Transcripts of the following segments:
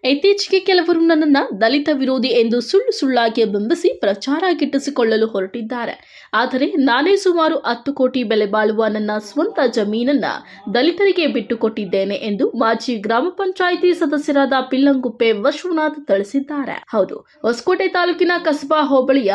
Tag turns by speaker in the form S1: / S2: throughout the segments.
S1: ಇತ್ತೀಚೆಗೆ ಕೆಲವರು ನನ್ನನ್ನು ದಲಿತ ವಿರೋಧಿ ಎಂದು ಸುಳ್ಳಾಗಿ ಬಿಂಬಿಸಿ ಪ್ರಚಾರ ಗಿಟ್ಟಿಸಿಕೊಳ್ಳಲು ಹೊರಟಿದ್ದಾರೆ. ಆದರೆ ನಾನೇ ಸುಮಾರು 10 ಕೋಟಿ ಬೆಲೆ ಬಾಳುವ ನನ್ನ ಸ್ವಂತ ಜಮೀನನ್ನ ದಲಿತರಿಗೆ ಬಿಟ್ಟುಕೊಟ್ಟಿದ್ದೇನೆ ಎಂದು ಮಾಜಿ ಗ್ರಾಮ ಪಂಚಾಯಿತಿ ಸದಸ್ಯರಾದ ಪಿಲ್ಲಂಗುಪ್ಪೆ ವಿಶ್ವನಾಥ್ ತಿಳಿಸಿದ್ದಾರೆ. ಹೌದು, ಹೊಸಕೋಟೆ ತಾಲೂಕಿನ ಕಸಬಾ ಹೋಬಳಿಯ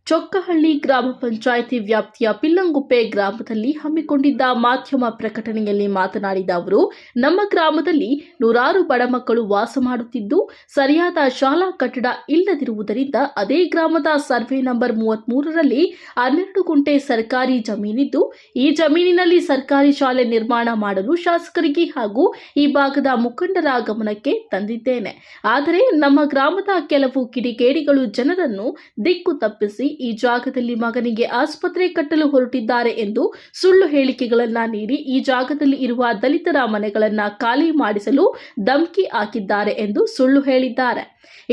S1: ಚೊಕ್ಕಹಳ್ಳಿ ಗ್ರಾಮ ಪಂಚಾಯಿತಿ ವ್ಯಾಪ್ತಿಯ ಪಿಲ್ಲಂಗುಪ್ಪೆ ಗ್ರಾಮದಲ್ಲಿ ಹಮ್ಮಿಕೊಂಡಿದ್ದ ಮಾಧ್ಯಮ ಪ್ರಕಟಣೆಯಲ್ಲಿ ಮಾತನಾಡಿದ ಅವರು, ನಮ್ಮ ಗ್ರಾಮದಲ್ಲಿ ನೂರಾರು ಬಡ ಮಕ್ಕಳು ವಾಸ ಮಾಡುತ್ತಿದ್ದು ಸರಿಯಾದ ಶಾಲಾ ಕಟ್ಟಡ ಇಲ್ಲದಿರುವುದರಿಂದ ಅದೇ ಗ್ರಾಮದ ಸರ್ವೆ ನಂಬರ್ 33ರಲ್ಲಿ 12 ಗುಂಟೆ ಸರ್ಕಾರಿ ಜಮೀನಿದ್ದು ಈ ಜಮೀನಿನಲ್ಲಿ ಸರ್ಕಾರಿ ಶಾಲೆ ನಿರ್ಮಾಣ ಮಾಡಲು ಶಾಸಕರಿಗೆ ಹಾಗೂ ಈ ಭಾಗದ ಮುಖಂಡರ ಗಮನಕ್ಕೆ ತಂದಿದ್ದೇನೆ. ಆದರೆ ನಮ್ಮ ಗ್ರಾಮದ ಕೆಲವು ಕಿಡಿಗೇಡಿಗಳು ಜನರನ್ನು ದಿಕ್ಕು ತಪ್ಪಿಸಿ ಈ ಜಾಗದಲ್ಲಿ ಮಗನಿಗೆ ಆಸ್ಪತ್ರೆ ಕಟ್ಟಲು ಹೊರಟಿದ್ದಾರೆ ಎಂದು ಸುಳ್ಳು ಹೇಳಿಕೆಗಳನ್ನು ನೀಡಿ ಈ ಜಾಗದಲ್ಲಿ ಇರುವ ದಲಿತರ ಮನೆಗಳನ್ನು ಖಾಲಿ ಮಾಡಿಸಲು ಧಮಕಿ ಹಾಕಿದ್ದಾರೆ ಎಂದು ಸುಳ್ಳು ಹೇಳಿದ್ದಾರೆ.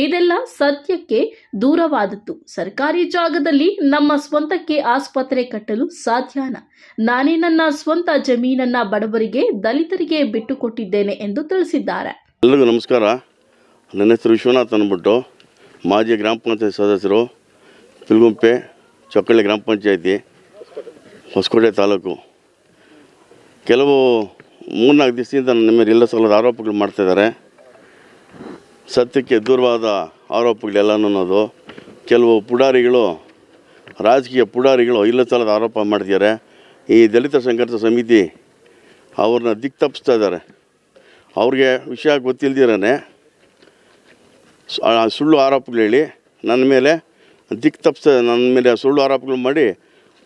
S1: ಇದೆಲ್ಲ ಸತ್ಯಕ್ಕೆ ದೂರವಾದದ್ದು. ಸರ್ಕಾರಿ ಜಾಗದಲ್ಲಿ ನಮ್ಮ ಸ್ವಂತಕ್ಕೆ ಆಸ್ಪತ್ರೆ ಕಟ್ಟಲು ಸಾಧ್ಯನಾ? ನಾನೇ ನನ್ನ ಸ್ವಂತ ಜಮೀನನ್ನ ಬಡವರಿಗೆ ದಲಿತರಿಗೆ ಬಿಟ್ಟುಕೊಟ್ಟಿದ್ದೇನೆ ಎಂದು ತಿಳಿಸಿದ್ದಾರೆ.
S2: ಎಲ್ಲರಿಗೂ ನಮಸ್ಕಾರ. ನನ್ನ ಹೆಸರು ವಿಶ್ವನಾಥ್ ಅಂದ್ಬಿಟ್ಟು, ಮಾಜಿ ಗ್ರಾಮ ಪಂಚಾಯತ್ ಸದಸ್ಯರು, ಪಿಲ್ಲಂಗುಪ್ಪೆ ಚೊಕ್ಕಳ್ಳಿ ಗ್ರಾಮ ಪಂಚಾಯತಿ, ಹೊಸಕೋಟೆ ತಾಲೂಕು. ಕೆಲವು 3-4 ದಿವಸದಿಂದ ನನ್ನ ಮೇಲೆ ಇಲ್ಲ ಸಲ್ಲದ ಆರೋಪಗಳು ಮಾಡ್ತಾಯಿದ್ದಾರೆ. ಸತ್ಯಕ್ಕೆ ದೂರವಾದ ಆರೋಪಗಳೆಲ್ಲನೂ ಅನ್ನೋದು. ಕೆಲವು ಪುಡಾರಿಗಳು, ರಾಜಕೀಯ ಪುಡಾರಿಗಳು ಇಲ್ಲ ಸಲ್ಲದ ಆರೋಪ ಮಾಡ್ತಿದ್ದಾರೆ. ಈ ದಲಿತ ಸಂಘರ್ಷ ಸಮಿತಿ ಅವ್ರನ್ನ ದಿಕ್ಕು ತಪ್ಪಿಸ್ತಾ ಇದ್ದಾರೆ. ಅವ್ರಿಗೆ ವಿಷಯ ಗೊತ್ತಿಲ್ದಿರೇ ಸುಳ್ಳು ಆರೋಪಗಳು ಹೇಳಿ ನನ್ನ ಮೇಲೆ ನನ್ನ ಮೇಲೆ ಸುಳ್ಳು ಆರೋಪಗಳು ಮಾಡಿ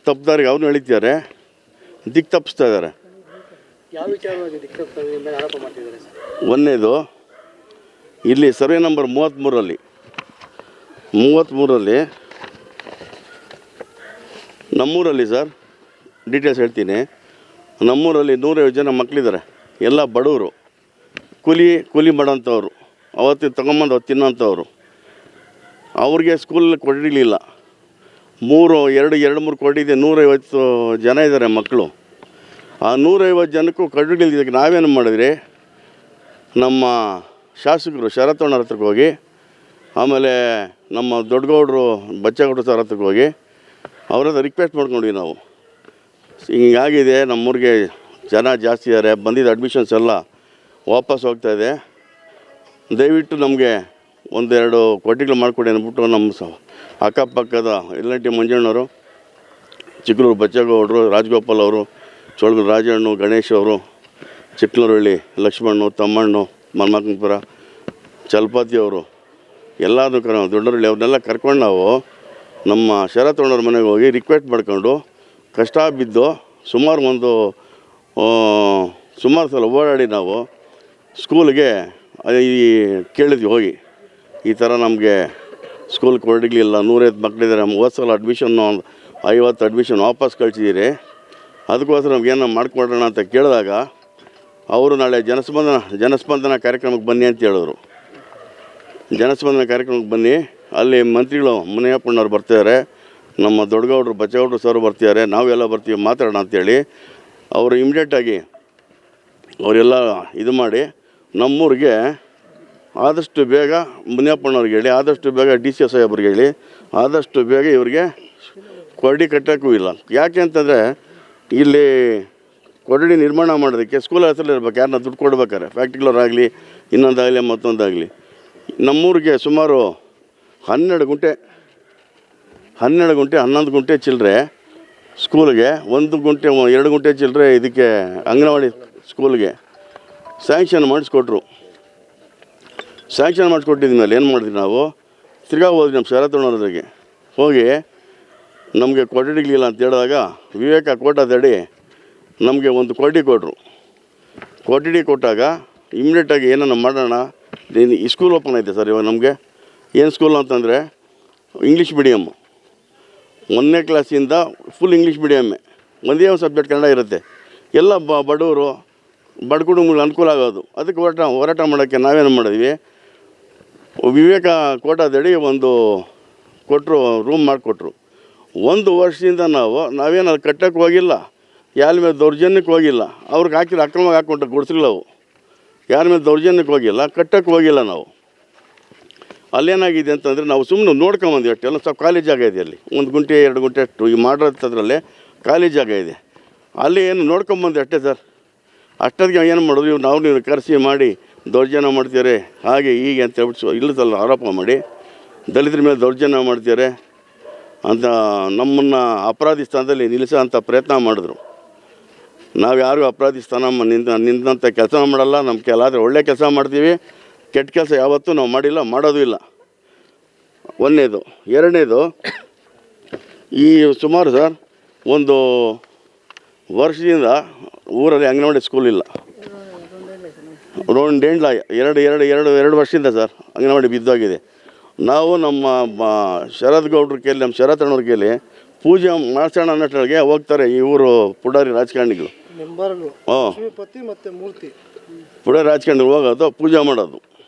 S2: ತಪ್ಪುದಾರಿಗೆ ಅವ್ರನ್ನ ಎಳಿತಿದ್ದಾರೆ, ದಿಕ್ಕು ತಪ್ಪಿಸ್ತಾ ಇದ್ದಾರೆ. ಒಂದನೇದು, ಇಲ್ಲಿ ಸರ್ವೆ ನಂಬರ್ 33ರಲ್ಲಿ ನಮ್ಮೂರಲ್ಲಿ ಸರ್ ಡೀಟೇಲ್ಸ್ ಹೇಳ್ತೀನಿ. ನಮ್ಮೂರಲ್ಲಿ 150 ಜನ ಮಕ್ಕಳಿದ್ದಾರೆ. ಎಲ್ಲ ಬಡವರು, ಕೂಲಿ ಮಾಡೋಂಥವ್ರು, ಅವತ್ತು ತೊಗೊಂಬಂದು ತಿನ್ನೋಂಥವ್ರು. ಅವ್ರಿಗೆ ಸ್ಕೂಲಲ್ಲಿ ಕೊಡಲಿಲ್ಲ. 2-3 ಕೋಟಿ ಇದೆ, 150 ಜನ ಇದ್ದಾರೆ ಮಕ್ಕಳು. ಆ 150 ಜನಕ್ಕೂ ಕೊಡಲಿಲ್ಲದಕ್ಕೆ ನಾವೇನು ಮಾಡಿದ್ರಿ, ನಮ್ಮ ಶಾಸಕರು ಶರತ್ತಣ್ಣವ್ರ ಹತ್ರಕ್ಕೆ ಹೋಗಿ, ಆಮೇಲೆ ನಮ್ಮ ದೊಡ್ಡಗೌಡರು ಬಚ್ಚೇಗೌಡರು ಸರ್ ಹತ್ರಕ್ಕೆ ಹೋಗಿ ಅವ್ರ ಹತ್ರ ರಿಕ್ವೆಸ್ಟ್ ಮಾಡ್ಕೊಂಡ್ವಿ ನಾವು. ಹಿಂಗಾಗಿದೆ, ನಮ್ಮೂರಿಗೆ ಜನ ಜಾಸ್ತಿ ಇದ್ದಾರೆ, ಬಂದಿದ್ದ ಅಡ್ಮಿಷನ್ಸ್ ಎಲ್ಲ ವಾಪಸ್ ಹೋಗ್ತಾಯಿದೆ, ದಯವಿಟ್ಟು ನಮಗೆ 1-2 ಕೋಟಿಗಳು ಮಾಡಿಕೊಡಿ ಅಂದ್ಬಿಟ್ಟು ನಮ್ಮ ಅಕ್ಕಪಕ್ಕದ ಎಲ್ಲಂಟಿ ಮಂಜಣ್ಣವರು, ಚಿಕ್ಕಲೂರು ಬಚ್ಚೇಗೌಡರು, ರಾಜಗೋಪಾಲ್ ಅವರು, ಚೋಳಗೂರು ರಾಜಣ್ಣು, ಗಣೇಶ್ ಅವರು, ಚಿಕ್ಕಲೂರಳ್ಳಿ ಲಕ್ಷ್ಮಣ್ಣು, ತಮ್ಮಣ್ಣು, ಮನ್ಮಕ್ಕನಪುರ, ಚಲಪತಿ ಅವರು, ಎಲ್ಲರೂ ದೊಡ್ಡರಳ್ಳಿ ಅವ್ರನ್ನೆಲ್ಲ ಕರ್ಕೊಂಡು ನಾವು ನಮ್ಮ ಶರತ್ತಣ್ಣವ್ರ ಮನೆಗೆ ಹೋಗಿ ರಿಕ್ವೆಸ್ಟ್ ಮಾಡ್ಕೊಂಡು ಕಷ್ಟ ಬಿದ್ದು ಸುಮಾರು ಸಲ ಓಡಾಡಿ ನಾವು ಸ್ಕೂಲ್ಗೆ ಕೇಳಿದ್ವಿ ಹೋಗಿ, ಈ ಥರ ನಮಗೆ ಸ್ಕೂಲ್ ಕೊಡಲಿಲ್ಲ, 150 ಮಕ್ಕಳಿದ್ದಾರೆ, 30 ಸಲ ಅಡ್ಮಿಷನ್ನು 50 ಅಡ್ಮಿಷನ್ ವಾಪಸ್ ಕಳಿಸಿದ್ದೀರಿ, ಅದಕ್ಕೋಸ್ಕರ ನಮಗೇನೋ ಮಾಡಿಕೊಡೋಣ ಅಂತ ಕೇಳಿದಾಗ ಅವರು ನಾಳೆ ಜನಸ್ಪಂದನ ಕಾರ್ಯಕ್ರಮಕ್ಕೆ ಬನ್ನಿ ಅಂತ ಹೇಳಿದ್ರು. ಜನಸ್ಪಂದನ ಕಾರ್ಯಕ್ರಮಕ್ಕೆ ಬನ್ನಿ, ಅಲ್ಲಿ ಮಂತ್ರಿಗಳು ಮುನಿಯಪ್ಪಣ್ಣವ್ರು ಬರ್ತಿದ್ದಾರೆ, ನಮ್ಮ ದೊಡ್ಡಗೌಡರು ಬಚ್ಚೇಗೌಡರು ಸರ್ ಬರ್ತಿದ್ದಾರೆ, ನಾವೆಲ್ಲ ಬರ್ತೀವಿ ಮಾತಾಡೋಣ ಅಂಥೇಳಿ ಅವರು ಇಮಿಡಿಯೇಟಾಗಿ ಅವರೆಲ್ಲ ಇದು ಮಾಡಿ ನಮ್ಮೂರಿಗೆ ಆದಷ್ಟು ಬೇಗ ಮುನಿಯಪ್ಪಣ್ಣವ್ರಿಗೆ ಹೇಳಿ, ಆದಷ್ಟು ಬೇಗ DC ಸಾಹೇಬ್ರಿಗೆ ಹೇಳಿ, ಆದಷ್ಟು ಬೇಗ ಇವ್ರಿಗೆ ಕೊರಡಿ ಕಟ್ಟೋಕ್ಕೂ ಇಲ್ಲ. ಯಾಕೆ ಅಂತಂದರೆ ಇಲ್ಲಿ ಕೊರಡಿ ನಿರ್ಮಾಣ ಮಾಡೋದಕ್ಕೆ ಸ್ಕೂಲ್ ಹೆಸರಲ್ಲಿ ಇರ್ಬೇಕು, ಯಾರನ್ನ ದುಡ್ಡು ಕೊಡ್ಬೇಕಾರೆ, ಫ್ಯಾಕ್ಟ್ರಿಗಳವರಾಗಲಿ ಇನ್ನೊಂದಾಗಲಿ ಮತ್ತೊಂದಾಗಲಿ. ನಮ್ಮೂರಿಗೆ ಸುಮಾರು 12 ಗುಂಟೆ 11 ಗುಂಟೆ ಚಿಲ್ಲರೆ ಸ್ಕೂಲ್ಗೆ, 1 ಗುಂಟೆ 2 ಗುಂಟೆ ಚಿಲ್ಲರೆ ಇದಕ್ಕೆ ಅಂಗನವಾಡಿ ಸ್ಕೂಲ್ಗೆ ಸ್ಯಾಂಕ್ಷನ್ ಮಾಡಿಸ್ಕೊಟ್ರು. ಸ್ಯಾಂಕ್ಷನ್ ಮಾಡಿಸ್ಕೊಟ್ಟಿದ ಮೇಲೆ ಏನು ಮಾಡಿದ್ವಿ ನಾವು, ತಿರ್ಗಾ ಹೋದ್ವಿ ನಮ್ಮ ಶರತ್ತಣ್ಣವ್ರಿಗೆ ಹೋಗಿ ನಮಗೆ ಕೊಠಡಿಗಳಿಲ್ಲ ಅಂತ ಹೇಳಿದಾಗ ವಿವೇಕ ಕೋಟದಡಿ ನಮಗೆ 1 ಕೋಟಿ ಕೊಟ್ಟರು. ಕೊಠಡಿ ಕೊಟ್ಟಾಗ ಇಮಿಡಿಯೇಟಾಗಿ ಏನನ್ನ ಮಾಡೋಣ, ಈ ಸ್ಕೂಲ್ ಓಪನ್ ಐತೆ ಸರ್ ಇವಾಗ ನಮಗೆ. ಏನು ಸ್ಕೂಲ್ ಅಂತಂದರೆ ಇಂಗ್ಲೀಷ್ ಮೀಡಿಯಮ್ಮು, 1ನೇ ಕ್ಲಾಸಿಂದ ಫುಲ್ ಇಂಗ್ಲೀಷ್ ಮೀಡಿಯಮ್ಮೇ, ಒಂದೇ ಒಂದು ಸಬ್ಜೆಕ್ಟ್ ಕನ್ನಡ ಇರುತ್ತೆ. ಎಲ್ಲ ಬಡವರು ಬಡ ಕುಟುಂಬಗಳು ಅನುಕೂಲ ಆಗೋದು. ಅದಕ್ಕೆ ಹೋರಾಟ ಮಾಡೋಕ್ಕೆ ನಾವೇನು ಮಾಡಿದ್ವಿ, ವಿವೇಕ ಕೋಟದಡಿ ಕೊಟ್ಟರು, ರೂಮ್ ಮಾಡಿಕೊಟ್ರು. 1 ವರ್ಷದಿಂದ ನಾವೇನು ಅದು ಕಟ್ಟಕ್ಕೆ ಹೋಗಿಲ್ಲ, ಯಾರ ಮೇಲೆ ದೌರ್ಜನ್ಯಕ್ಕೆ ಹೋಗಿಲ್ಲ, ಅವ್ರಿಗೆ ಹಾಕಿಲ್ಲ, ಅಕ್ರಮವಾಗಿ ಹಾಕ್ಕೊಂಡ್ರೆ ಗುಡಿಸ್ಲಿಲ್ಲ. ಅವು ಯಾರ ಮೇಲೆ ದೌರ್ಜನ್ಯಕ್ಕೆ ಹೋಗಿಲ್ಲ, ಕಟ್ಟಕ್ಕೆ ಹೋಗಿಲ್ಲ ನಾವು. ಅಲ್ಲೇನಾಗಿದೆ ಅಂತಂದರೆ ನಾವು ಸುಮ್ಮನೆ ನೋಡ್ಕೊಂಬಂದ್ವಿ ಅಷ್ಟೇ, ಎಲ್ಲ ಸ್ವಲ್ಪ ಖಾಲಿ ಜಾಗ ಇದೆ ಅಲ್ಲಿ, 1 ಗುಂಟೆ 2 ಗುಂಟೆ ಅಷ್ಟು ಈ ಮಾಡಿರೋದ್ರಲ್ಲೇ ಖಾಲಿ ಜಾಗ ಇದೆ, ಅಲ್ಲಿ ಏನು ನೋಡ್ಕೊಂಬಂದು ಅಷ್ಟೇ ಸರ್. ಅಷ್ಟೊತ್ತಿಗೆ ಏನು ಮಾಡೋದು, ನಾವು ನೀವು ಕರೆಸಿ ಮಾಡಿ ದೌರ್ಜನ್ಯ ಮಾಡ್ತಾರೆ ಹಾಗೆ ಹೀಗೆ ಅಂತ ಹೇಳ್ಬಿಟ್ಟು ಇಲ್ಲದಲ್ಲ ಆರೋಪ ಮಾಡಿ ದಲಿತರ ಮೇಲೆ ದೌರ್ಜನ್ಯ ಮಾಡ್ತಾರೆ ಅಂತ ನಮ್ಮನ್ನು ಅಪರಾಧಿ ಸ್ಥಾನದಲ್ಲಿ ನಿಲ್ಲಿಸೋ ಅಂಥ ಪ್ರಯತ್ನ ಮಾಡಿದ್ರು. ನಾವು ಯಾರು ಅಪರಾಧಿ ಸ್ಥಾನ ನಿಂತ ಕೆಲಸ ಮಾಡಲ್ಲ, ನಮ್ಮ ಕೆಲಸ ಒಳ್ಳೆ ಕೆಲಸ ಮಾಡ್ತೀವಿ, ಕೆಟ್ಟ ಕೆಲಸ ಯಾವತ್ತೂ ನಾವು ಮಾಡಿಲ್ಲ, ಮಾಡೋದು ಇಲ್ಲ. ಒಂದನೇದು. ಎರಡನೇದು, ಈ ಸುಮಾರು ಸರ್ ಒಂದು ವರ್ಷದಿಂದ ಊರಲ್ಲಿ ಅಂಗನವಾಡಿ ಸ್ಕೂಲ್ ಇಲ್ಲ. ಎರಡು ವರ್ಷದಿಂದ ಸರ್ ಅಂಗನವಾಡಿ ಬಿದ್ದೋಗಿದೆ. ನಾವು ನಮ್ಮ ಶರದ್ ಗೌಡ್ರ ಕೇಳಿ, ನಮ್ಮ ಶರತ್ ಅಣ್ಣವ್ರ ಕೇಳಿ ಪೂಜೆ ಮಾಡ್ಸೋಣ ಅನ್ನೋಷ್ಟ್ರೊಳಗೆ ಹೋಗ್ತಾರೆ ಈ ಊರು ಪುಡಾರಿ ರಾಜಕಾರಣಿಗಳು. ಪುಡಾರಿ ರಾಜಕಾರಣಿಗಳು ಹೋಗೋದು,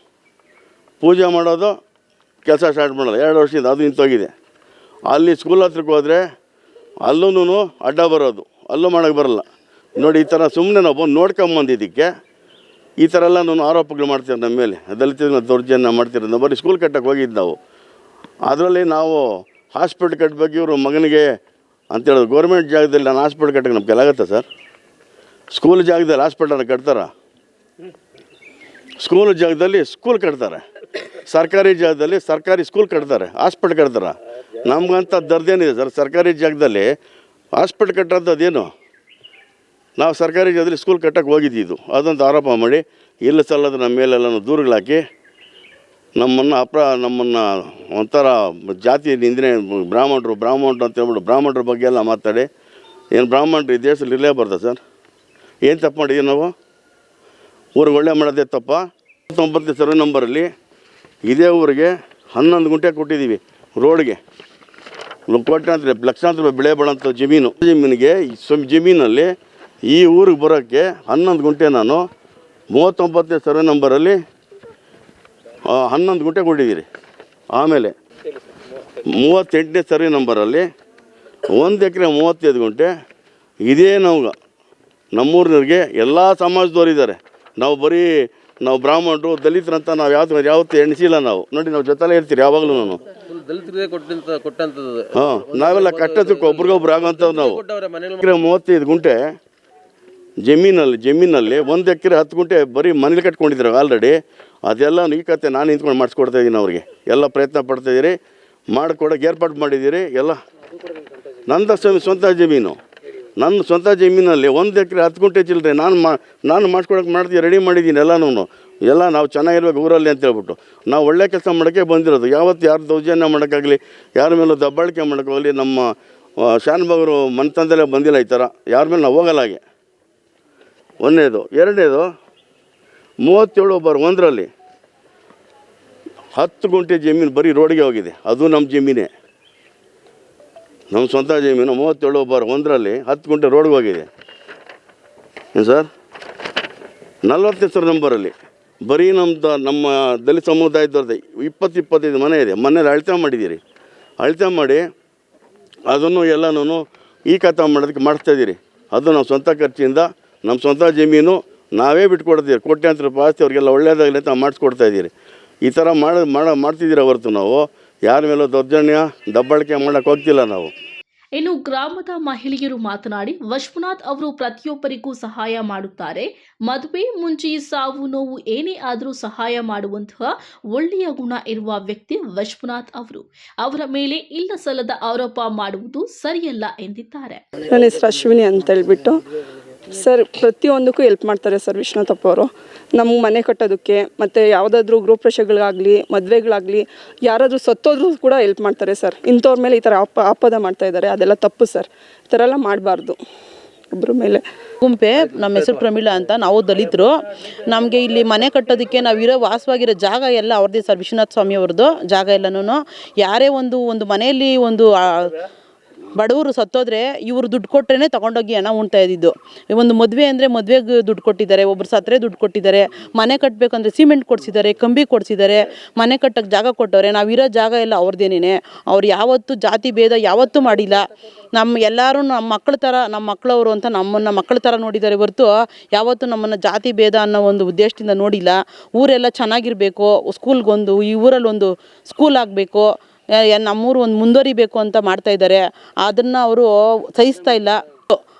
S2: ಪೂಜೆ ಮಾಡೋದು ಕೆಲಸ ಸ್ಟಾರ್ಟ್ ಮಾಡೋದು. 2 ವರ್ಷದಿಂದ ಅದು ನಿಂತೋಗಿದೆ. ಅಲ್ಲಿ ಸ್ಕೂಲ್ ಹತ್ರಕ್ಕೆ ಹೋದರೆ ಅಲ್ಲೂ ಅಡ್ಡ ಬರೋದು, ಅಲ್ಲೂ ಮಾಡೋಕ್ಕೆ ಬರೋಲ್ಲ. ನೋಡಿ, ಈ ಥರ ಸುಮ್ಮನೆ ನಾವು ಬಂದು ನೋಡ್ಕೊಂಬಂದಿದ್ದಕ್ಕೆ ಈ ಥರ ಎಲ್ಲ ನಾನು ಆರೋಪಗಳು ಮಾಡ್ತೀವಿ ನಮ್ಮ ಮೇಲೆ, ದಲಿತರ ದೌರ್ಜನ್ಯ ಮಾಡ್ತಿರೋದು. ಬರೀ ಸ್ಕೂಲ್ ಕಟ್ಟಕ್ಕೆ ಹೋಗಿದ್ದು ನಾವು. ಅದರಲ್ಲಿ ನಾವು ಹಾಸ್ಪಿಟ್ಲ್ ಕಟ್ಟಬೇಕು ಇವರು ಮಗನಿಗೆ ಅಂತೇಳಿದ್ರು. ಗೌರ್ಮೆಂಟ್ ಜಾಗದಲ್ಲಿ ನಾನು ಹಾಸ್ಪಿಟ್ಲ್ ಕಟ್ಟಕ್ಕೆ ನಮ್ಗೆ ಕೆಲಾಗತ್ತಾ ಸರ್? ಸ್ಕೂಲ್ ಜಾಗದಲ್ಲಿ ಹಾಸ್ಪಿಟಲ್ ಕಟ್ತಾರ? ಸ್ಕೂಲ್ ಜಾಗದಲ್ಲಿ ಸ್ಕೂಲ್ ಕಟ್ತಾರೆ, ಸರ್ಕಾರಿ ಜಾಗದಲ್ಲಿ ಸರ್ಕಾರಿ ಸ್ಕೂಲ್ ಕಟ್ತಾರೆ, ಹಾಸ್ಪಿಟ್ಲ್ ಕಟ್ತಾರ? ನಮ್ಗಂತ ದರ್ದೇನಿದೆ ಸರ್? ಸರ್ಕಾರಿ ಜಾಗದಲ್ಲಿ ಹಾಸ್ಪಿಟ್ಲ್ ಕಟ್ಟೋದು ಅದೇನು? ನಾವು ಸರ್ಕಾರಿ ಜಾಗದಲ್ಲಿ ಸ್ಕೂಲ್ ಕಟ್ಟಕ್ಕೆ ಹೋಗಿದ್ದಿದ್ದು ಅದಂತ ಆರೋಪ ಮಾಡಿ ಇಲ್ಲ ಸಲ್ಲದು ನಮ್ಮ ಮೇಲೆಲ್ಲ ದೂರುಗಳಾಕಿ ನಮ್ಮನ್ನು ಒಂಥರ ಜಾತಿ ನಿಂದನೆ, ಬ್ರಾಹ್ಮಣರು ಅಂತ ಹೇಳ್ಬಿಟ್ಟು ಬ್ರಾಹ್ಮಣರ ಬಗ್ಗೆ ಎಲ್ಲ ಮಾತಾಡಿ, ಏನು ಬ್ರಾಹ್ಮಣರು ಈ ದೇಶದಲ್ಲಿ ಇರಲೇಬಾರ್ದ ಸರ್? ಏನು ತಪ್ಪು ಮಾಡಿದ್ದೀವಿ ನಾವು? ಊರಿಗೆ ಒಳ್ಳೆ ಮಾಡೋದೇ ತಪ್ಪ? 99 ಸರ್ವೆ ನಂಬರಲ್ಲಿ ಇದೇ ಊರಿಗೆ 11 ಗುಂಟೆ ಕೊಟ್ಟಿದ್ದೀವಿ ರೋಡ್ಗೆ. ಕೋಟ್ಯಾಂತರ ಲಕ್ಷಾಂತರ ರೂಪಾಯಿ ಬೆಳೆ ಬಾಳೋಂಥ ಜಮೀನಿಗೆ ಜಮೀನಲ್ಲಿ ಈ ಊರಿಗೆ ಬರೋಕ್ಕೆ 11 ಗುಂಟೆ ನಾನು 39 ಸರ್ವೆ ನಂಬರಲ್ಲಿ 11 ಗುಂಟೆ ಕೊಟ್ಟಿದ್ದೀರಿ. ಆಮೇಲೆ 38ನೇ ಸರ್ವೆ ನಂಬರಲ್ಲಿ 1 ಎಕರೆ 35 ಗುಂಟೆ ಇದೇ ನಮ್ಮೂರಿನವ್ರಿಗೆ ಎಲ್ಲ ಸಮಾಜದವ್ರು ಇದ್ದಾರೆ. ನಾವು ಬ್ರಾಹ್ಮಣರು ದಲಿತರಂತ ನಾವು ಯಾವತ್ತೂ ಎಣಿಸಿಲ್ಲ. ನಾವು ನೋಡಿ, ನಾವು ಜೊತೆಲೇ ಇರ್ತೀರಿ ಯಾವಾಗಲೂ. ನಾನು ನಾವೆಲ್ಲ ಕಟ್ಟೋದಕ್ಕೆ ಒಬ್ರಿಗೊಬ್ರು ಆಗೋಂಥದ್ದು. ನಾವು ಎಕರೆ 35 ಗುಂಟೆ ಜಮೀನಲ್ಲಿ 1 ಎಕರೆ 10 ಗುಂಟೆ ಬರೀ ಮನೇಲಿ ಕಟ್ಕೊಂಡಿದ್ದಾರೆ ಆಲ್ರೆಡಿ. ಅದೆಲ್ಲ ಈ ಕತೆ ನಾನು ನಿಂತ್ಕೊಂಡು ಮಾಡಿಸ್ಕೊಡ್ತಾಯಿದ್ದೀನಿ ಅವ್ರಿಗೆ. ಎಲ್ಲ ಪ್ರಯತ್ನ ಪಡ್ತಾಯಿದ್ದೀರಿ, ಮಾಡಿಕೊಡೋಕೆ ಏರ್ಪಾಡು ಮಾಡಿದ್ದೀರಿ. ಎಲ್ಲ ನಂದು ಸ್ವಂತ ಜಮೀನು, ನನ್ನ ಸ್ವಂತ ಜಮೀನಲ್ಲಿ 1 ಎಕರೆ 10 ಗುಂಟೆ ಚಿಲ್ಲರೆ ನಾನು ಮಾಡಿಸ್ಕೊಡೋಕೆ ಮಾಡ್ತೀವಿ, ರೆಡಿ ಮಾಡಿದ್ದೀನಿ ಎಲ್ಲ. ನಾವು ಚೆನ್ನಾಗಿರ್ಬೇಕು ಊರಲ್ಲಿ ಅಂತ ಹೇಳ್ಬಿಟ್ಟು ನಾವು ಒಳ್ಳೆ ಕೆಲಸ ಮಾಡೋಕ್ಕೆ ಬಂದಿರೋದು. ಯಾವತ್ತು ಯಾರು ದೌರ್ಜನ್ಯ ಮಾಡೋಕ್ಕಾಗಲಿ, ಯಾರ ಮೇಲೂ ದಬ್ಬಾಳಿಕೆ ಮಾಡೋಕ್ಕಾಗಲಿ ನಮ್ಮ ಶಾನ್ಭಾಗರು ಮನೆತನದಲ್ಲೇ ಬಂದಿಲ್ಲ. ಈ ಥರ ಯಾರ ಮೇಲೆ ನಾವು ಹೋಗಲ್ಲ ಹಾಗೆ. ಒಂದನೇದು. ಎರಡನೇದು, 37/1ರಲ್ಲಿ 10 ಗುಂಟೆ ಜಮೀನು ಬರೀ ರೋಡಿಗೆ ಹೋಗಿದೆ. ಅದು ನಮ್ಮ ಜಮೀನೇ, ನಮ್ಮ ಸ್ವಂತ ಜಮೀನು. 37/1ರಲ್ಲಿ 10 ಗುಂಟೆ ರೋಡ್ಗೆ ಹೋಗಿದೆ. ಏನು ಸರ್? 40ನೇ ಸರ್ವೆ ನಂಬರಲ್ಲಿ ಬರೀ ನಮ್ಮ ದಲಿತ ಸಮುದಾಯದವ್ರದ್ದು 20-25 ಮನೆ ಇದೆ. ಮನೇಲಿ ಅಳತೆ ಮಾಡಿದ್ದೀರಿ. ಅಳತೆ ಮಾಡಿ ಅದನ್ನು ಎಲ್ಲನೂ ಈ ಕಥೆ ಮಾಡೋದಕ್ಕೆ ಮಾಡಿಸ್ತಾಯಿದ್ದೀರಿ. ಅದು ನಮ್ಮ ಸ್ವಂತ ಖರ್ಚಿಂದ, ನಮ್ಮ ಸ್ವಂತ ಜಮೀನು ನಾವೇ ಬಿಟ್ಕೊಡ್ತೀವಿ. ಕೋಟ್ಯಾಂತರ ರೂಪಾಯಿ ಆಸ್ತಿ ಅವ್ರಿಗೆಲ್ಲ ಒಳ್ಳೇದಾಗಲಿ ಅಂತ ಮಾಡಿಸ್ಕೊಡ್ತಾಯಿದ್ದೀರಿ. ಈ ಥರ ಮಾಡ್ತಿದ್ದೀರ ಹೊರತು ನಾವು ಯಾರ ಮೇಲೂ ದೌರ್ಜನ್ಯ ದಬ್ಬಾಳಿಕೆ ಮಾಡೋಕ್ಕೆ ಹೋಗ್ತಿಲ್ಲ ನಾವು.
S1: ಇನ್ನು ಗ್ರಾಮದ ಮಹಿಳೆಯರು ಮಾತನಾಡಿ, ವಿಶ್ವನಾಥ್ ಅವರು ಪ್ರತಿಯೊಬ್ಬರಿಗೂ ಸಹಾಯ ಮಾಡುತ್ತಾರೆ. ಮದುವೆ, ಮುಂಚೆ, ಸಾವು, ನೋವು ಏನೇ ಆದರೂ ಸಹಾಯ ಮಾಡುವಂತಹ ಒಳ್ಳೆಯ ಗುಣ ಇರುವ ವ್ಯಕ್ತಿ ವಿಶ್ವನಾಥ್ ಅವರು. ಅವರ ಮೇಲೆ ಇಲ್ಲ ಸಲ್ಲದ ಆರೋಪ ಮಾಡುವುದು ಸರಿಯಲ್ಲ ಎಂದಿದ್ದಾರೆ.
S3: ನನ್ನ ಹೆಸರು ಅಶ್ವಿನಿ ಅಂತ ಹೇಳ್ಬಿಟ್ಟು ಸರ್. ಪ್ರತಿಯೊಂದಕ್ಕೂ ಹೆಲ್ಪ್ ಮಾಡ್ತಾರೆ ಸರ್ ವಿಶ್ವನಾಥಪ್ಪ ಅವರು. ನಮ್ಗೆ ಮನೆ ಕಟ್ಟೋದಕ್ಕೆ, ಮತ್ತು ಯಾವುದಾದ್ರೂ ಗೃಹಪ್ರವೇಶಗಳಾಗಲಿ, ಮದುವೆಗಳಾಗಲಿ, ಯಾರಾದರೂ ಸತ್ತೋದ್ರೂ ಕೂಡ ಹೆಲ್ಪ್ ಮಾಡ್ತಾರೆ ಸರ್. ಇಂಥವ್ರ ಮೇಲೆ ಈ ಥರ ಆಪಾದ ಮಾಡ್ತಾಯಿದ್ದಾರೆ, ಅದೆಲ್ಲ ತಪ್ಪು ಸರ್. ಈ ಥರ ಎಲ್ಲ ಮಾಡಬಾರ್ದು ಒಬ್ಬರ ಮೇಲೆ.
S4: ಗುಂಪೆ, ನಮ್ಮ ಹೆಸರು ಪ್ರಮೀಳಾ ಅಂತ. ನಾವು ದಲಿತರು. ನಮಗೆ ಇಲ್ಲಿ ಮನೆ ಕಟ್ಟೋದಕ್ಕೆ ನಾವಿರೋ ವಾಸವಾಗಿರೋ ಜಾಗ ಎಲ್ಲ ಅವ್ರದ್ದೇ ಸರ್. ವಿಶ್ವನಾಥ ಸ್ವಾಮಿ ಅವ್ರದ್ದು ಜಾಗ ಎಲ್ಲನೂ. ಯಾರೇ ಒಂದು ಮನೆಯಲ್ಲಿ ಒಂದು ಬಡವರು ಸತ್ತೋದ್ರೆ ಇವರು ದುಡ್ಡು ಕೊಟ್ಟರೆ ತಗೊಂಡೋಗಿ ಹಣ ಉಣ್ತಾ ಇದ್ದಿದ್ದು. ಒಂದು ಮದುವೆ ಅಂದರೆ ಮದುವೆಗೆ ದುಡ್ಡು ಕೊಟ್ಟಿದ್ದಾರೆ, ಒಬ್ರು ಸತ್ತರೆ ದುಡ್ಡು ಕೊಟ್ಟಿದ್ದಾರೆ, ಮನೆ ಕಟ್ಟಬೇಕಂದ್ರೆ ಸಿಮೆಂಟ್ ಕೊಡಿಸಿದ್ದಾರೆ, ಕಂಬಿ ಕೊಡಿಸಿದ್ದಾರೆ, ಮನೆ ಕಟ್ಟಕ್ಕೆ ಜಾಗ ಕೊಟ್ಟವ್ರೆ. ನಾವಿರೋ ಜಾಗ ಎಲ್ಲ ಅವ್ರದ್ದೇನೇ. ಅವ್ರು ಯಾವತ್ತೂ ಜಾತಿ ಭೇದ ಯಾವತ್ತೂ ಮಾಡಿಲ್ಲ. ಎಲ್ಲರೂ ನಮ್ಮ ಮಕ್ಕಳ ಥರ, ನಮ್ಮ ಮಕ್ಕಳವರು ಅಂತ ನಮ್ಮನ್ನು ಮಕ್ಕಳ ಥರ ನೋಡಿದ್ದಾರೆ ಹೊರತು ಯಾವತ್ತೂ ನಮ್ಮನ್ನು ಜಾತಿ ಭೇದ ಅನ್ನೋ ಒಂದು ಉದ್ದೇಶದಿಂದ ನೋಡಿಲ್ಲ. ಊರೆಲ್ಲ ಚೆನ್ನಾಗಿರಬೇಕು, ಸ್ಕೂಲ್ಗೊಂದು ಈ ಊರಲ್ಲಿ ಒಂದು ಸ್ಕೂಲ್ ಆಗಬೇಕು, ನಮ್ಮೂರು ಒಂದು ಮುಂದುವರಿಬೇಕು ಅಂತ ಮಾಡ್ತಾ ಇದ್ದಾರೆ. ಅದನ್ನು ಅವರು ಸಹಿಸ್ತಾ ಇಲ್ಲ.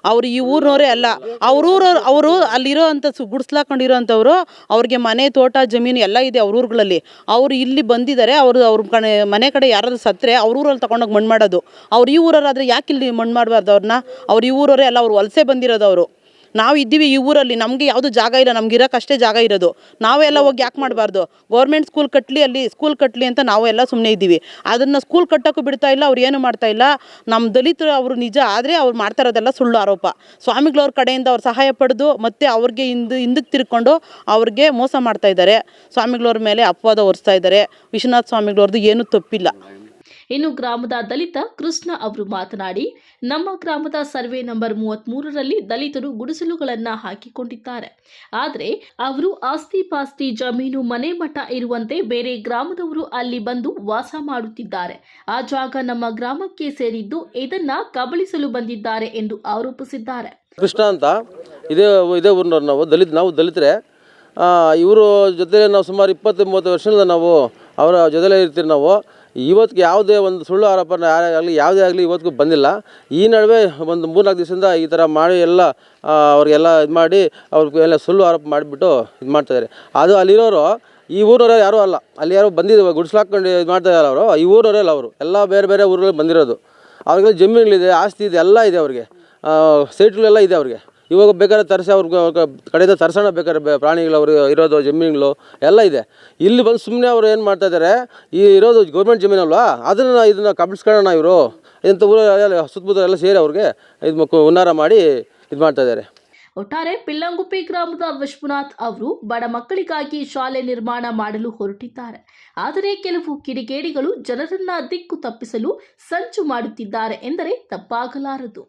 S4: ಅವರು ಈ ಊರಿನವರೇ ಅಲ್ಲ, ಅವರು ಅಲ್ಲಿರೋ ಅಂಥ ಗುಡಿಸ್ಲಾಕೊಂಡಿರೋ ಅಂಥವ್ರು, ಅವ್ರಿಗೆ ಮನೆ ತೋಟ ಜಮೀನು ಎಲ್ಲ ಇದೆ ಅವ್ರ ಊರುಗಳಲ್ಲಿ. ಅವರು ಇಲ್ಲಿ ಬಂದಿದ್ದಾರೆ, ಅವ್ರ ಮನೆ ಕಡೆ ಯಾರಾದ್ರೂ ಸತ್ತರೆ ಅವ್ರ ಊರಲ್ಲಿ ತಗೊಂಡೋಗಿ ಮಣ್ಣು ಮಾಡೋದು. ಅವ್ರು ಈ ಊರವರಾದರೆ ಯಾಕೆ ಇಲ್ಲಿ ಮಣ್ಣು ಮಾಡಬಾರ್ದು ಅವ್ರನ್ನ? ಅವ್ರು ಈ ಊರವರೇ ಅಲ್ಲ, ಅವ್ರು ವಲಸೆ ಬಂದಿರೋದು. ಅವರು ನಾವು ಇದ್ದೀವಿ ಈ ಊರಲ್ಲಿ, ನಮಗೆ ಯಾವುದು ಜಾಗ ಇಲ್ಲ, ನಮ್ಗೆ ಇರೋಕ್ಕಷ್ಟೇ ಜಾಗ ಇರೋದು. ನಾವೆಲ್ಲ ಹೋಗಿ ಯಾಕೆ ಮಾಡಬಾರ್ದು? ಗೌರ್ಮೆಂಟ್ ಸ್ಕೂಲ್ ಕಟ್ಟಲಿ, ಅಲ್ಲಿ ಸ್ಕೂಲ್ ಕಟ್ಟಲಿ ಅಂತ ನಾವೆಲ್ಲ ಸುಮ್ಮನೆ ಇದ್ದೀವಿ. ಅದನ್ನು ಸ್ಕೂಲ್ ಕಟ್ಟೋಕ್ಕೂ ಬಿಡ್ತಾ ಇಲ್ಲ, ಅವ್ರು ಏನು ಮಾಡ್ತಾ ಇಲ್ಲ. ನಮ್ಮ ದಲಿತರು ಅವರು ನಿಜ ಆದರೆ ಅವ್ರು ಮಾಡ್ತಾ ಇರೋದೆಲ್ಲ ಸುಳ್ಳು ಆರೋಪ. ಸ್ವಾಮಿಗಳವ್ರ ಕಡೆಯಿಂದ ಅವ್ರು ಸಹಾಯ ಪಡೆದು ಮತ್ತೆ ಅವ್ರಿಗೆ ಹಿಂದಕ್ಕೆ ತಿರ್ಕೊಂಡು ಅವ್ರಿಗೆ ಮೋಸ ಮಾಡ್ತಾ ಇದ್ದಾರೆ. ಸ್ವಾಮಿಗಳವ್ರ ಮೇಲೆ ಅಪವಾದ ಹೊರಿಸ್ತಾ ಇದ್ದಾರೆ. ವಿಶ್ವನಾಥ ಸ್ವಾಮಿಗಳವ್ರದ್ದು ಏನೂ ತಪ್ಪಿಲ್ಲ.
S1: ಇನ್ನು ಗ್ರಾಮದ ದಲಿತ ಕೃಷ್ಣ ಅವರು ಮಾತನಾಡಿ, ನಮ್ಮ ಗ್ರಾಮದ ಸರ್ವೆ ನಂಬರ್ 33ರಲ್ಲಿ ದಲಿತರು ಗುಡಿಸಲುಗಳನ್ನು ಹಾಕಿಕೊಂಡಿದ್ದಾರೆ. ಆದರೆ ಅವರು ಆಸ್ತಿ ಪಾಸ್ತಿ ಜಮೀನು ಮನೆ ಮಠ ಇರುವಂತೆ ಬೇರೆ ಗ್ರಾಮದವರು ಅಲ್ಲಿ ಬಂದು ವಾಸ ಮಾಡುತ್ತಿದ್ದಾರೆ. ಆ ಜಾಗ ನಮ್ಮ ಗ್ರಾಮಕ್ಕೆ ಸೇರಿದ್ದು, ಇದನ್ನ ಕಬಳಿಸಲು ಬಂದಿದ್ದಾರೆ ಎಂದು ಆರೋಪಿಸಿದ್ದಾರೆ.
S5: ಕೃಷ್ಣ ಅಂತ ಇದೇ ಊರಿನವ್ರು. ನಾವು ದಲಿತರೆ. ಇವರು ಜೊತೆ ನಾವು ಸುಮಾರು 20-30 ವರ್ಷದಿಂದ ನಾವು ಅವರ ಜೊತೆಲೇ ಇರ್ತೀವಿ. ನಾವು ಇವತ್ತಿಗೆ ಯಾವುದೇ ಒಂದು ಸುಳ್ಳು ಆರೋಪನ ಯಾವುದೇ ಆಗಲಿ ಇವತ್ತಿಗೂ ಬಂದಿಲ್ಲ. ಈ ನಡುವೆ ಒಂದು 3-4 ದಿವಸದಿಂದ ಈ ಥರ ಮಾಡಿ ಎಲ್ಲ ಅವ್ರಿಗೆಲ್ಲ ಇದು ಮಾಡಿ ಅವ್ರಿಗೆಲ್ಲ ಸುಳ್ಳು ಆರೋಪ ಮಾಡಿಬಿಟ್ಟು ಇದು ಮಾಡ್ತಾಯಿದ್ದಾರೆ. ಅದು ಅಲ್ಲಿರೋರು ಈ ಊರವರೇ ಯಾರೂ ಅಲ್ಲ, ಅಲ್ಲಿ ಯಾರೋ ಬಂದಿದ್ದು ಗುಡಿಸ್ಲಾಕೊಂಡು ಇದು ಮಾಡ್ತಾ ಇದ್ದಾರೆ. ಅವರು ಈ ಊರವರೇ ಅಲ್ಲ, ಅವರು ಎಲ್ಲ ಬೇರೆ ಬೇರೆ ಊರುಗಳಲ್ಲಿ ಬಂದಿರೋದು. ಅವ್ರಿಗೆಲ್ಲ ಜಮೀನುಗಳಿದೆ, ಆಸ್ತಿ ಇದೆ, ಎಲ್ಲ ಇದೆ ಅವ್ರಿಗೆ, ಸೈಟ್ಗಳೆಲ್ಲ ಇದೆ ಅವ್ರಿಗೆ. ಇವಾಗ ಬೇಕಾದ್ರೆ ಅವ್ರ ಕಡೆಯಿಂದ ತರಿಸೋಣ, ಬೇಕಾದ್ರೆ ಪ್ರಾಣಿಗಳು ಅವರು ಇರೋದು ಜಮೀನುಗಳು ಎಲ್ಲ ಇದೆ. ಇಲ್ಲಿ ಬಂದು ಸುಮ್ಮನೆ ಅವರು ಏನು ಮಾಡ್ತಾಯಿದ್ದಾರೆ, ಈ ಇರೋದು ಗೌರ್ಮೆಂಟ್ ಜಮೀನಲ್ವಾ, ಇದನ್ನು ಕಬಳಿಸ್ಕೊಳ್ಳೋಣ ಇವರು ಇಂಥ ಊರಲ್ಲಿ ಸುತ್ತಮುತ್ತ ಎಲ್ಲ ಸೇರಿ ಅವ್ರಿಗೆ ಇದು ಹುನ್ನಾರ ಮಾಡಿ ಇದು ಮಾಡ್ತಾಯಿದ್ದಾರೆ.
S1: ಒಟ್ಟಾರೆ ಪಿಲ್ಲಂಗುಪ್ಪಿ ಗ್ರಾಮದ ವಿಶ್ವನಾಥ್ ಅವರು ಬಡ ಮಕ್ಕಳಿಗಾಗಿ ಶಾಲೆ ನಿರ್ಮಾಣ ಮಾಡಲು ಹೊರಟಿದ್ದಾರೆ. ಆದರೆ ಕೆಲವು ಕಿಡಿಗೇಡಿಗಳು ಜನರನ್ನ ದಿಕ್ಕು ತಪ್ಪಿಸಲು ಸಂಚು ಮಾಡುತ್ತಿದ್ದಾರೆ ಎಂದರೆ ತಪ್ಪಾಗಲಾರದು.